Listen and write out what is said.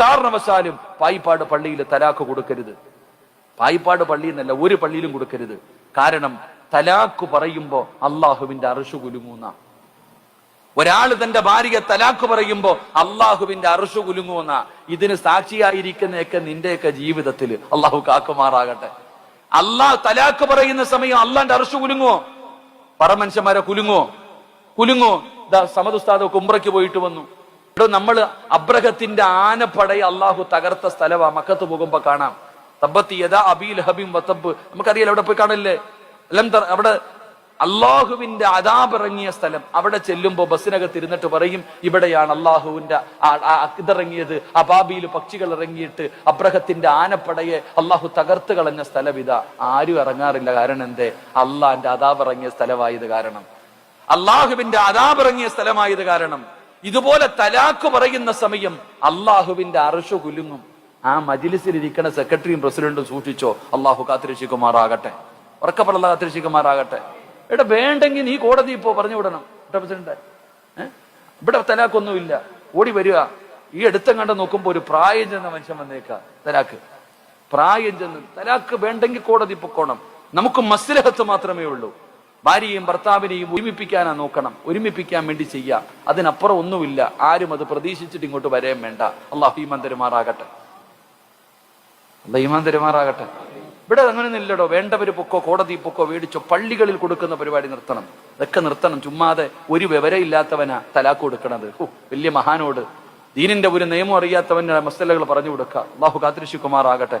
കാരണവശാലും പായിപ്പാട് പള്ളിയിൽ തലാക്ക് കൊടുക്കരുത്. പായിപ്പാട് പള്ളി എന്നല്ല, ഒരു പള്ളിയിലും കൊടുക്കരുത്. കാരണം തലാക്ക് പറയുമ്പോ അള്ളാഹുവിന്റെ അർശ് കുലുങ്ങുന്ന, ഒരാള് തന്റെ ഭാര്യയെ തലാക്ക് പറയുമ്പോ അള്ളാഹുവിന്റെ അർശ് കുലുങ്ങുന്ന. ഇതിന് സാക്ഷിയായിരിക്കുന്നതൊക്കെ നിന്റെയൊക്കെ ജീവിതത്തിൽ അള്ളാഹു കാക്കുമാറാകട്ടെ. അള്ളാഹ് തലാക്ക് പറയുന്ന സമയം അള്ളാന്റെ അർശ് കുലുങ്ങുവോ? പറ മനുഷ്യന്മാരെ, കുലുങ്ങോ? സമദ് ഉസ്താദ് ഉംറയ്ക്ക് പോയിട്ട് വന്നു. ഇവിടെ നമ്മള് അബ്രഹത്തിന്റെ ആനപ്പടയെ അള്ളാഹു തകർത്ത സ്ഥലമാ. മക്കത്ത് പോകുമ്പോ കാണാം. തബ്ബത്തി യദാ അബീ ലഹബിൻ വതബ്ബ്, നമുക്കറിയാലോ, അവിടെ പോയി കാണല്ലേ. അവിടെ അള്ളാഹുവിന്റെ അദാബ് ഇറങ്ങിയ സ്ഥലം. അവിടെ ചെല്ലുമ്പോ ബസ്സിനകത്ത് ഇരുന്നിട്ട് പറയും, ഇവിടെയാണ് അള്ളാഹുവിന്റെ ഇതിറങ്ങിയത്. അബാബിയിൽ പക്ഷികൾ ഇറങ്ങിയിട്ട് അബ്രഹത്തിന്റെ ആനപ്പടയെ അള്ളാഹു തകർത്ത് കളഞ്ഞ സ്ഥലം ഇതാ. ആരും ഇറങ്ങാറില്ല. കാരണം എന്തേ? അള്ളാന്റെ അദാബ് ഇറങ്ങിയ സ്ഥലമായത് കാരണം, അള്ളാഹുവിന്റെ അദാബ് ഇറങ്ങിയ സ്ഥലമായത് കാരണം. ഇതുപോലെ തലാക്ക് പറയുന്ന സമയം അള്ളാഹുവിന്റെ അർശ് കുലുങ്ങും. ആ മജ്ലിസിൽ ഇരിക്കുന്ന സെക്രട്ടറിയും പ്രസിഡന്റും സൂക്ഷിച്ചോ, അള്ളാഹു കാത്തിരക്ഷിക്കുമാറാകട്ടെ. ഉറക്കപ്പള്ള കാത്തിരക്ഷിക്കുമാറാകട്ടെ. ഇവിടെ വേണ്ടെങ്കിൽ നീ കോടതി ഇപ്പോ പറഞ്ഞു വിടണം. പ്രസിഡന്റ്, ഇവിടെ തലാക്കൊന്നുമില്ല, ഓടി വരിക. ഈ അടുത്തം കണ്ട് നോക്കുമ്പോ ഒരു പ്രായം ചെന്ന മനുഷ്യൻ വന്നേക്കാ. പ്രായം ചെന്ന് തലാക്ക് വേണ്ടെങ്കിൽ കോടതി പൊക്കോണം. നമുക്ക് മസ്ലഹത്ത് മാത്രമേ ഉള്ളൂ. ഭാര്യയും ഭർത്താവിനെയും ഒരുമിപ്പിക്കാനാ നോക്കണം, ഒരുമിപ്പിക്കാൻ വേണ്ടി ചെയ്യാം. അതിനപ്പുറം ഒന്നുമില്ല. ആരും അത് പ്രതീക്ഷിച്ചിട്ട് ഇങ്ങോട്ട് വരാൻ വേണ്ട. അള്ളാഹു ഈമാൻ തരുമാറാകട്ടെ. ഈമാൻ തരുമാറാകട്ടെ. ഇവിടെ അങ്ങനെയൊന്നും ഇല്ലടോ. വേണ്ടവര് പൊക്കോ, കോടതി പൊക്കോ, മേടിച്ചോ. പള്ളികളിൽ കൊടുക്കുന്ന പരിപാടി നിർത്തണം. ഇതൊക്കെ നിർത്തണം. ചുമ്മാതെ ഒരു വിവരമില്ലാത്തവനാ തലാക്ക് കൊടുക്കണത്. വലിയ മഹാനോട്, ദീനിന്റെ ഒരു നിയമം അറിയാത്തവന് മസലകൾ പറഞ്ഞു കൊടുക്കുക. അള്ളാഹു കാത്തിരക്ഷിക്കുമാറാകട്ടെ.